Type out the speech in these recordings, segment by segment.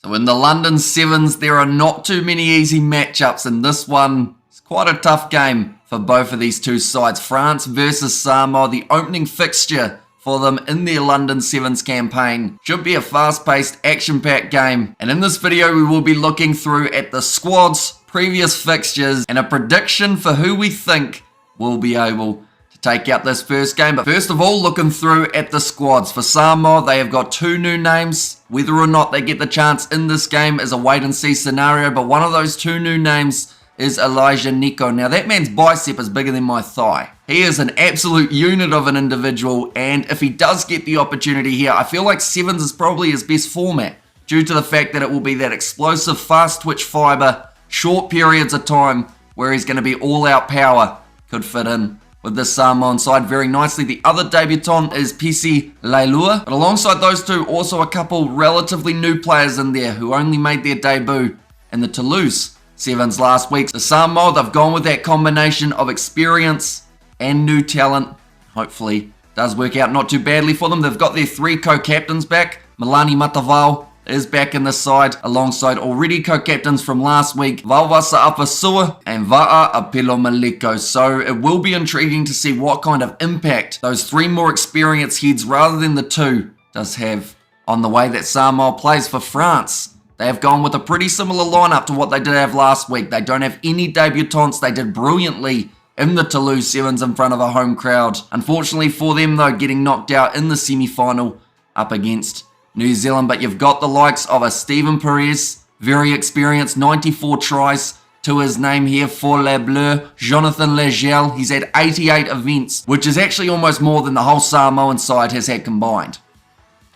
So in the London Sevens, there are not too many easy matchups, and this one is quite a tough game for both of these two sides. France versus Samoa, the opening fixture for them in their London Sevens campaign. Should be a fast-paced, action-packed game. And in this video, we will be looking through at the squads, previous fixtures, and a prediction for who we think will be able to take out this first game. But first of all, looking through at the squads. For Samoa, they have got two new names. Whether or not they get the chance in this game is a wait-and-see scenario, but one of those two new names is Elijah Nico. Now, that man's bicep is bigger than my thigh. He is an absolute unit of an individual, and if he does get the opportunity here, I feel like Sevens is probably his best format, due to the fact that it will be that explosive, fast twitch fiber, short periods of time, where he's going to be all-out power. Could fit in with the Samoan side very nicely. The other debutant is Pisi Leilua, but alongside those two, also a couple relatively new players in there who only made their debut in the Toulouse Sevens last week. The Samoa, they've gone with that combination of experience and new talent. Hopefully does work out not too badly for them. They've got their three co-captains back. Milani Matavao is back in the side alongside already co-captains from last week, Valvasa Apasua and Va'a Apelo Maliko. So it will be intriguing to see what kind of impact those three more experienced heads rather than the two does have on the way that Samoa plays. For France, they have gone with a pretty similar lineup to what they did have last week. They don't have any debutants. They did brilliantly in the Toulouse Sevens in front of a home crowd. Unfortunately for them, though, getting knocked out in the semi-final up against New Zealand. But you've got the likes of a Steven Perez, very experienced, 94 tries to his name here for Les Bleus. Jonathan Legel, he's had 88 events, which is actually almost more than the whole Samoan side has had combined,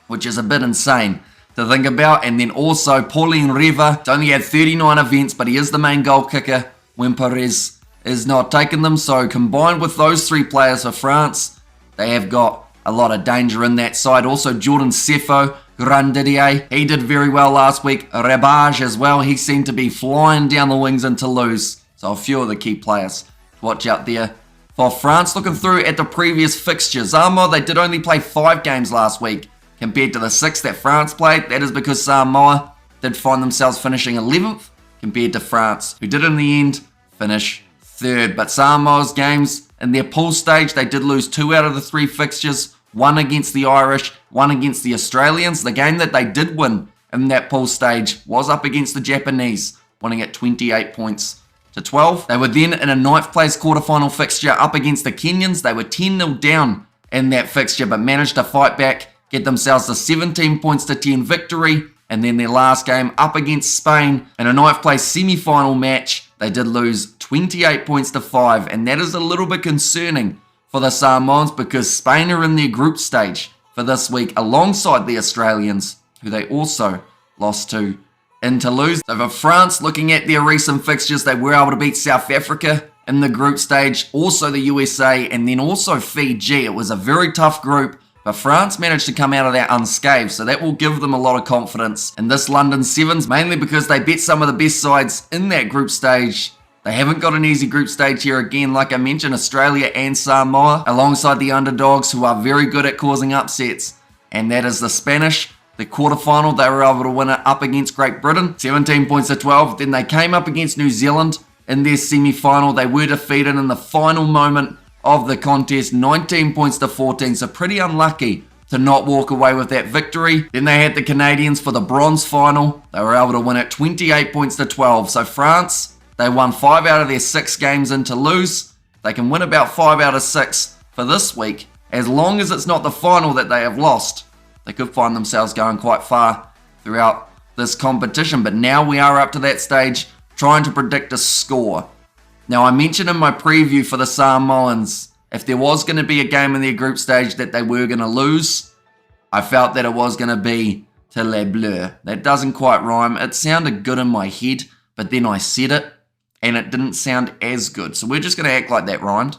which is a bit insane to think about. And then also Pauline Riva, only had 39 events, but he is the main goal kicker when Perez is not taking them. So combined with those three players for France, they have got a lot of danger in that side. Also Jordan Sefo, Grandidier, he did very well last week. Rabage as well, he seemed to be flying down the wings in Toulouse. So a few of the key players to watch out there. For France, looking through at the previous fixtures, Samoa, they did only play 5 games last week compared to the 6 that France played. That is because Samoa did find themselves finishing 11th compared to France, who did in the end finish 3rd. But Samoa's games in their pool stage, they did lose 2 out of the 3 fixtures, 1 against the Irish, 1 against the Australians. The game that they did win in that pool stage was up against the Japanese, winning at 28 points to 12. They were then in a 9th place quarterfinal fixture up against the Kenyans. They were 10-0 down in that fixture, but managed to fight back, get themselves a 17 points to 10 victory, and then their last game up against Spain in a 9th place semi-final match, they did lose 28 points to 5, and that is a little bit concerning for the Samoans because Spain are in their group stage for this week alongside the Australians, who they also lost to in Toulouse. So for France, looking at their recent fixtures, they were able to beat South Africa in the group stage, also the USA, and then also Fiji. It was a very tough group, but France managed to come out of that unscathed, so that will give them a lot of confidence in this London Sevens, mainly because they beat some of the best sides in that group stage. They haven't got an easy group stage here again, like I mentioned, Australia and Samoa, alongside the underdogs who are very good at causing upsets, and that is the Spanish. The quarterfinal, they were able to win it up against Great Britain, 17 points to 12. Then they came up against New Zealand in their semi-final. They were defeated in the final moment of the contest, 19 points to 14, so pretty unlucky to not walk away with that victory. Then they had the Canadians for the bronze final. They were able to win it 28 points to 12. So France, they won 5 out of their 6 games in Toulouse. They can win about 5 out of 6 for this week. As long as it's not the final that they have lost, they could find themselves going quite far throughout this competition. But now we are up to that stage, trying to predict a score. Now, I mentioned in my preview for the Samoans, if there was going to be a game in their group stage that they were going to lose, I felt that it was going to be to Les Bleus. That doesn't quite rhyme. It sounded good in my head, but then I said it, and it didn't sound as good. So we're just going to act like that rhymed.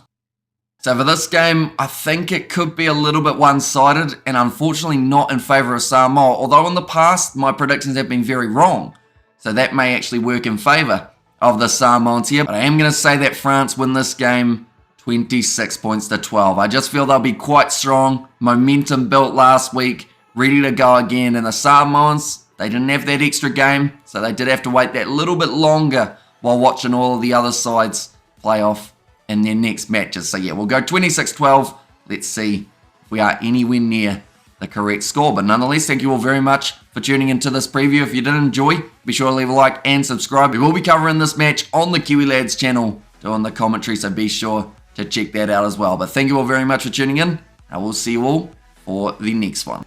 So for this game, I think it could be a little bit one-sided, and unfortunately not in favour of Samoa, although in the past, my predictions have been very wrong. So that may actually work in favour of the Samoans here, but I am going to say that France win this game 26 points to 12. I just feel they'll be quite strong, momentum built last week, ready to go again, and the Samoans, They didn't have that extra game, so they did have to wait that little bit longer while watching all of the other sides play off in their next matches. So yeah, we'll go 26-12. Let's see if we are anywhere near the correct score. But nonetheless, thank you all very much for tuning into this preview. If you did enjoy, be sure to leave a like and subscribe. We will be covering this match on the Kiwi Lads channel, doing the commentary, so be sure to check that out as well. But thank you all very much for tuning in. I will see you all for the next one.